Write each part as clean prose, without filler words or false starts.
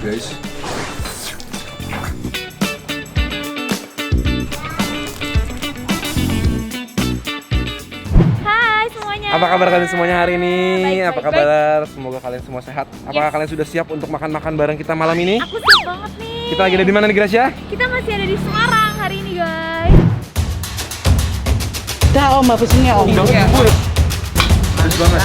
guys. Hai semuanya. Apa kabar kalian semuanya hari ini? Baik, Apa baik, kabar? Semoga kalian semua sehat. Apakah kalian sudah siap untuk makan-makan bareng kita malam ini? Aku siap banget nih. Kita lagi ada di mana nih, Gracia? Kita masih ada di Semarang hari ini, guys. Dah om, habisnya om. Bagus banget.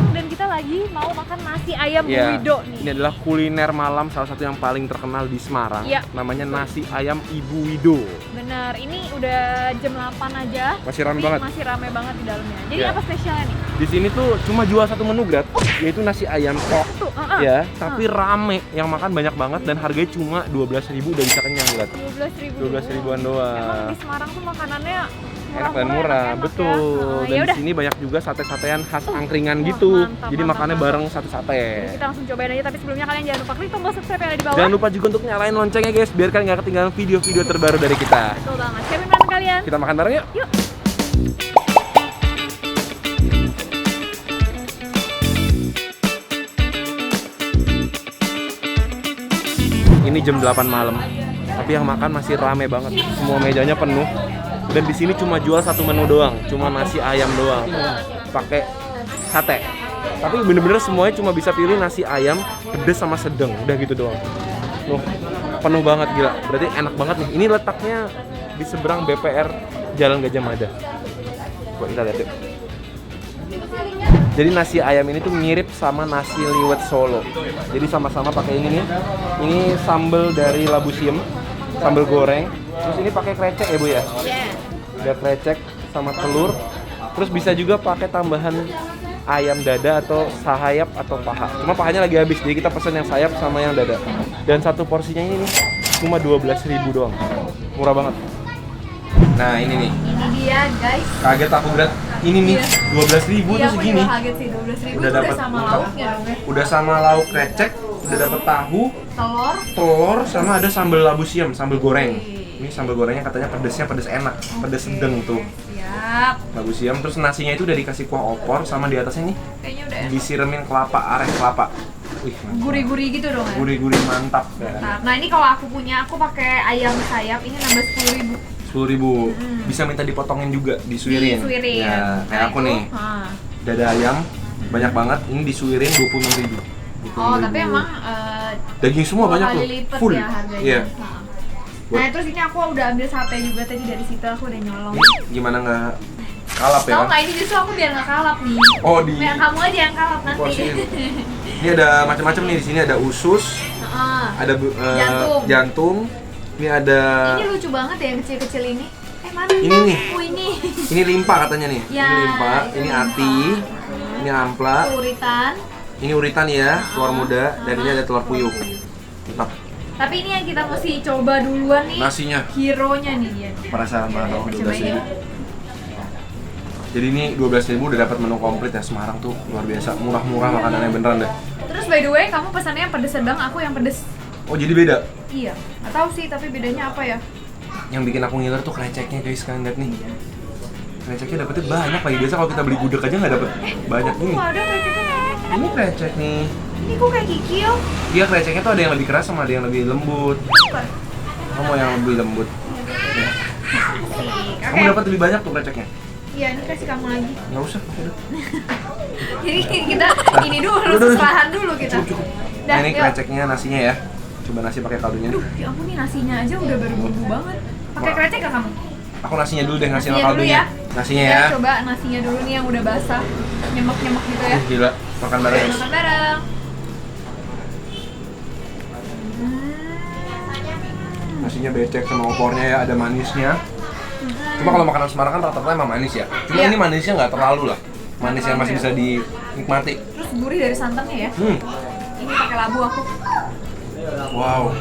Dan kita lagi mau makan nasi ayam Iya. Wido nih. Ini adalah kuliner malam salah satu yang paling terkenal di Semarang. Iya. Namanya nasi ayam Ibu Wido. Bener, ini udah jam 8 aja. Masih rame tapi banget. Masih rame banget di dalamnya. Jadi Iya. apa spesialnya nih? Di sini tuh cuma jual satu menu, Grat, yaitu nasi ayam kok. Tuh, Ya, tapi rame, yang makan banyak banget dan harganya cuma 12.000 udah bisa kenyang, Grat. 12 ribuan doang. Emang di Semarang tuh makanannya Enak dan murah, enak betul. Ya. Dan di Yaudah, sini banyak juga sate-satean khas angkringan Wah, gitu. mantap, Jadi mantap, makannya mantap. bareng sate-sate. kita langsung cobain aja. Tapi sebelumnya kalian jangan lupa klik tombol subscribe yang ada di bawah. Jangan lupa juga untuk nyalain loncengnya, guys, biar kalian nggak ketinggalan video-video terbaru dari kita. Betul banget. Siapin makanan kalian. Kita makan bareng yuk. Yuk. Ini jam 8 malam, tapi yang makan masih rame banget. Semua mejanya penuh. Dan di sini cuma jual satu menu doang, cuma nasi ayam doang, pakai sate. Tapi bener-bener semuanya cuma bisa pilih nasi ayam pedes sama sedang, udah gitu doang. Loh, penuh banget gila. Berarti enak banget nih. Ini letaknya di seberang BPR Jalan Gajah Mada. Coba kita lihat yuk. Jadi nasi ayam ini tuh mirip sama nasi liwet Solo. Jadi sama-sama pakai ini nih. Ini sambal dari Labu Siem, sambal goreng. Terus ini pakai krecek ya, Bu ya? Ada krecek sama telur. Terus bisa juga pakai tambahan ayam dada atau sahayap atau paha. Cuma pahanya lagi habis, jadi kita pesen yang sayap sama yang dada. Dan satu porsinya ini nih cuma 12.000 doang. Murah banget. Nah, ini nih. Ini dia, guys. Kaget aku, Berat. Ini nih 12.000 tuh segini. Kaget sih, 12.000 Udah dapat sama lengkap. lauknya dong ya. Udah sama lauk krecek, udah dapat tahu, telur sama ada sambal labu siam, sambal goreng. Ini sambal gorengnya katanya pedesnya pedes enak, pedes sedang tuh. Siap. Labu siam, terus nasinya itu udah dikasih kuah opor sama di atasnya nih Kayaknya udah enak. disiramin kelapa, aren kelapa. Wih, mantap. Gurih-gurih gitu dong ya. Gurih-gurih mantap ya. Nah, ini kalau aku punya, aku pakai ayam sayap, ini nambah 10.000. 10.000. Bisa minta dipotongin juga, disuirin. Disuirin. Ya, kayak Nah, aku itu, nih. Dada ayam banyak banget, ini disuirin 26.000. Oh, tapi emang daging semua dua banyak kali tuh. lipat Full. ya harganya. Iya. Nah, terus ini aku udah ambil sate juga tadi dari situ, aku udah nyolong. Ini gimana nggak kalap ya? Tahu nggak, ini justru aku biar nggak kalap nih. Oh, di Biar kamu aja yang kalap nanti. porsiin. Ini ada macam-macam nih, di sini ada usus, Heeh. ada jantung. Ini ada Ini lucu banget ya yang kecil-kecil ini. Mana Ini Bang? nih. Oh, ini. ini limpa katanya nih. Ya, Ini limpa, itu ini limpa. ati, ini ampla, Uritan. ini uritan ya, telur muda, dan ini ada telur puyuh. Mantap. Tapi ini yang kita mesti coba duluan nih. Nasinya Hero-nya nih dia. penasaran banget sama Kita cobain 12.000. Jadi ini 12.000 udah dapat menu komplit ya. Semarang tuh luar biasa, murah-murah makanannya beneran deh. Terus by the way, kamu pesannya yang pedes sedang, aku yang pedes. Oh, jadi beda. Iya. Nggak tahu sih, tapi bedanya apa ya? Yang bikin aku ngiler tuh kreceknya, guys, kalian lihat nih. Kreceknya dapetnya banyak lagi. Biasa kalau kita beli gudeg aja nggak dapet banyak nih. Kok ada kreceknya? Ini krecek nih. Ini kok kayak kikil? Iya, kreceknya tuh ada yang lebih keras sama ada yang lebih lembut. Apa? Kamu mau yang lebih lembut? Ya. Kamu dapat lebih banyak tuh kreceknya. Iya, ini kasih kamu lagi. Nggak usah, udah. Jadi kita ini dulu, Udah. serahan dulu kita. Cukup. Dah, Nah, ini yuk. kreceknya, nasinya ya. Coba nasi pakai kaldunya. Duh, ya ampun nih nasinya aja udah berbumbu banget. Pakai krecek gak kamu? Aku nasinya dulu deh, nasi sama Nasinya dulu kaldunya. ya. Nasinya Ya, ya. coba nasinya dulu nih yang udah basah. Nyemek-nyemek gitu ya. Gila, makan bareng guys. Makan bareng. Nasinya becek sama opornya ya, ada manisnya. Cuma kalau makanan Semarang kan rata-rata emang manis ya. Cuma Iya. ini manisnya nggak terlalu lah. Manis yang masih bisa dinikmati. Terus gurih dari santannya ya. Ini pakai labu aku. Wow,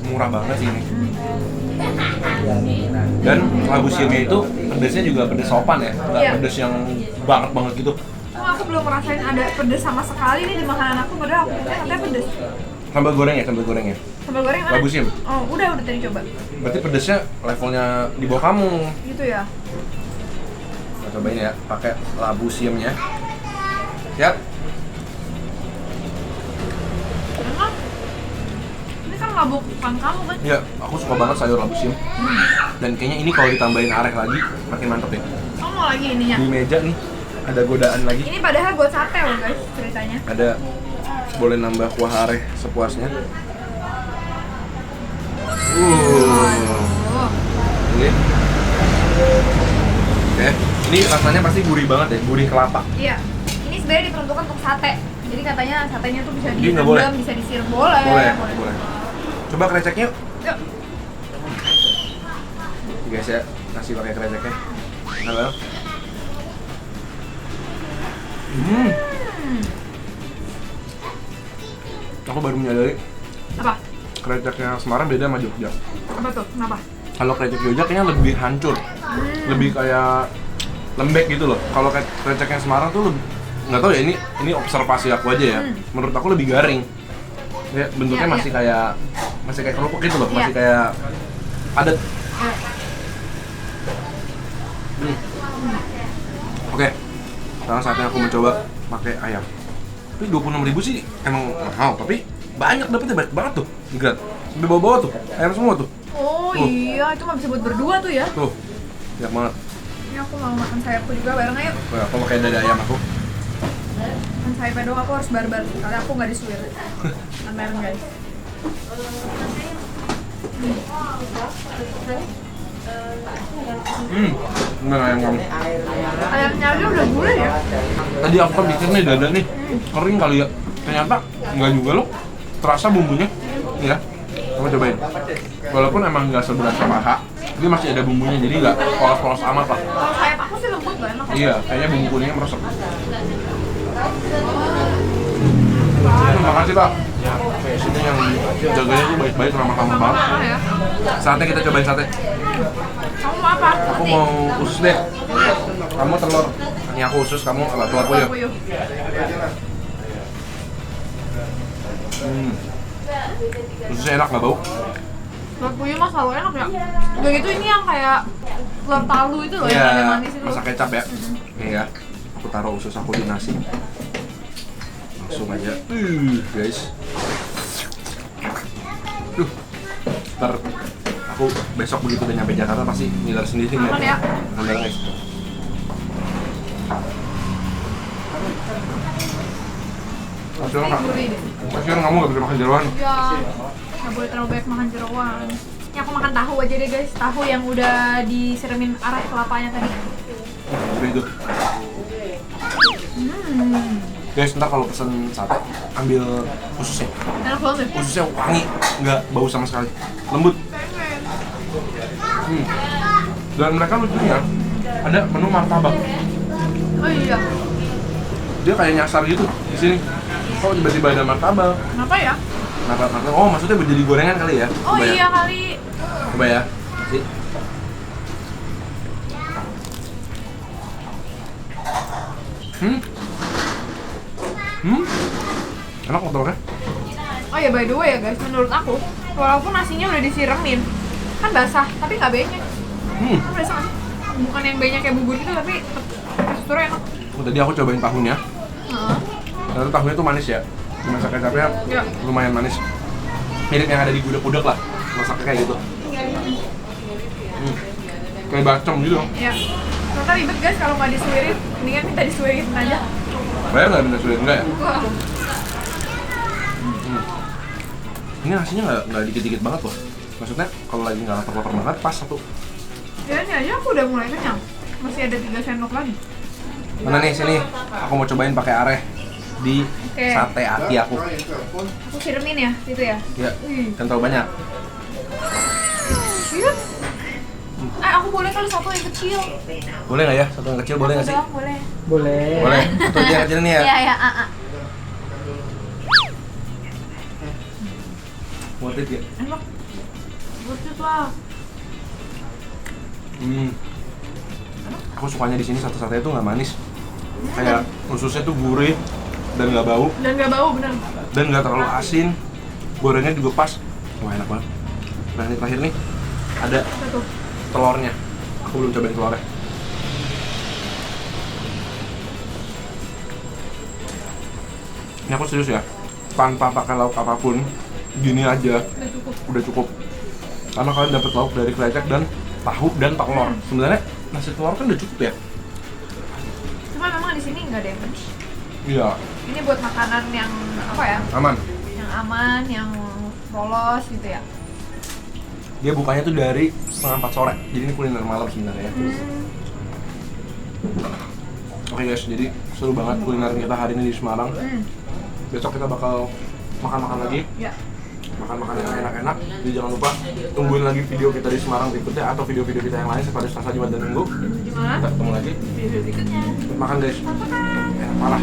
murah banget sih ini. Dan labu siamnya itu pedesnya juga pedes sopan ya, nggak Iya. pedes yang banget gitu. Oh, aku belum ngerasain ada pedes sama sekali nih di makanan aku, padahal aku katanya pedes. Sambal goreng ya, sambal gorengnya. Sambal goreng mana? Labu siam. Oh, udah tadi coba. Berarti pedesnya levelnya di bawah kamu. Gitu ya. Kita cobain ya, pakai labu siamnya. Siap. Enak. labu bukan kamu kan? Iya, aku suka banget sayur labu siam. Dan kayaknya ini kalau ditambahin areh lagi makin mantep ya. Kamu mau lagi ininya? Di meja nih ada godaan lagi. Ini padahal buat sate loh guys ceritanya. Ada boleh nambah kuah areh sepuasnya. Oh. Oke. Oke, ini rasanya pasti gurih banget ya, gurih kelapa. Iya. Ini sebenarnya diperuntukkan untuk sate. Jadi katanya satenya tuh bisa Ini nggak boleh? direndam, bisa disiram. Boleh. Boleh. Coba kreceknya yuk. Yuk. Guys ya, nasi pakai kreceknya. Nah, bang. Aku baru menyadari Apa? kreceknya Semarang beda sama Jogja. Apa tuh? Kenapa? Kalau krecek Jogja kayaknya lebih hancur, lebih kayak lembek gitu loh. Kalau kreceknya Semarang tuh nggak tahu ya, ini observasi aku aja ya. Menurut aku lebih garing. Ya, bentuknya Iya, masih kayak kerupuk gitu loh, Iya. masih kayak padat. Oke, sekarang saatnya aku mencoba pakai ayam. Tapi 26.000 sih emang mahal, tapi banyak dapetnya, banyak banget tuh. Gila, udah bawa-bawa tuh, ayam semua tuh. Oh iya, itu mah bisa buat berdua tuh ya. Tuh, banyak banget. Ini aku mau makan sayapku juga bareng ayo. Oke, aku pakai dada ayam aku. Makan sayapnya doang aku harus barbar. Kali aku nggak disuir. Makan bareng guys. Bener ayam kamu. Ayamnya aja udah gurih ya. Tadi aku kan pikir nih dada nih kering kali ya. Ternyata enggak juga loh. Terasa bumbunya. Ya. Kamu cobain. Walaupun emang nggak seberasa paha, dia masih ada bumbunya, jadi nggak polos-polos amat lah. Kalau sayap aku sih lembut gak enak. Iya, kayaknya bumbu kuningnya meresap. Terima kasih Pak. Sini yang jaganya tuh baik-baik, ramah-ramah banget. Apa ya? Saatnya kita cobain sate. Kamu mau apa? Aku mau usus deh. Kamu telur. Ini aku usus, kamu telur puyuh. Puyuh. Ususnya enak, nggak bau. Telur puyuh mah selalu enak ya. Udah gitu ini yang kayak telur talu itu loh yang ada manis itu. Masak kecap ya. Nih ya. Aku taruh usus aku di nasi. Langsung aja. Guys. Ntar aku besok begitu udah nyampe Jakarta pasti ngiler sendiri nih. Makan ya. Makan guys. Kasihan nggak? Gurih deh. Kasihan kamu nggak bisa makan jeroan. Iya. Nggak boleh terlalu banyak makan jeroan. Ini aku makan tahu aja deh guys. Tahu yang udah disiremin arah kelapanya tadi. Seperti itu. Guys, ntar kalau pesen sate, ambil ususnya. Enak banget ya? Ususnya wangi, nggak bau sama sekali. Lembut. Dan mereka lucunya, ada menu martabak. Oh iya. Dia kayak nyasar gitu di sini. Kok tiba-tiba ada martabak? Kenapa ya? Martabak. Oh, maksudnya jadi gorengan kali ya? Oh Coba ya. iya kali. Coba ya. Sih. Enak martabaknya. Oh ya by the way ya guys, menurut aku walaupun nasinya udah disiramin kan basah, tapi nggak benyek. Kan berasa nggak sih? Bukan yang benyek kayak bubur gitu, tapi teksturnya enak. Oh, tadi aku cobain tahunya. Heeh. Ternyata tahunya tuh manis ya. Masak kecapnya Ya. lumayan manis. Mirip yang ada di gudeg-gudeg lah. Masaknya kayak gitu. Kayak bacem gitu. Ya. Ternyata ribet guys kalau nggak disuirin, mendingan minta disuirin aja. Bayar nggak minta sulit? Enggak ya? Wah. Ini nasinya nggak dikit-dikit banget loh. Maksudnya kalau lagi nggak lapar-lapar banget pas satu. Ya ini aja aku udah mulai kenyang. Masih ada 3 sendok lagi. Mana nih sini? Aku mau cobain pakai areh di Oke. sate hati aku. Aku siremin ya, gitu ya. Ya, Wih. kan terlalu banyak. Iya. Aku boleh kali satu yang kecil. Boleh nggak ya? Satu yang kecil boleh nggak sih? Doang, boleh. Boleh. Satu aja yang kecil nih ya. Iya, iya, Worth it ya? Enak. Worth lah. Aku sukanya di sini sate-sate itu nggak manis. Kayak ususnya tuh gurih dan nggak bau Dan nggak bau bener. dan nggak terlalu asin. Gorengnya juga pas. Wah enak banget. Nah ini terakhir nih ada Satu. telurnya. Aku belum cobain telurnya. Ini aku serius ya. Tanpa pakai lauk apapun, gini aja Udah cukup. Udah cukup. Karena kalian dapat lauk dari krecek dan tahu dan telur. Sebenarnya nasi telur kan udah cukup ya. Cuma memang di sini nggak ada yang pedes. Iya. Ini buat makanan yang apa ya? Aman. Yang aman, yang polos gitu ya. Dia bukanya tuh dari setengah 4 sore. Jadi ini kuliner malam sebenarnya. Oke guys, jadi seru banget kuliner kita hari ini di Semarang. Besok kita bakal makan-makan lagi. Ya. Makan-makan yang enak-enak. Jadi jangan lupa tungguin lagi video kita di Semarang berikutnya atau video-video kita yang lain seperti Selasa, Jumat, dan Minggu. Gimana? Kita ketemu lagi. Video berikutnya. Makan guys. Makan. Enak parah.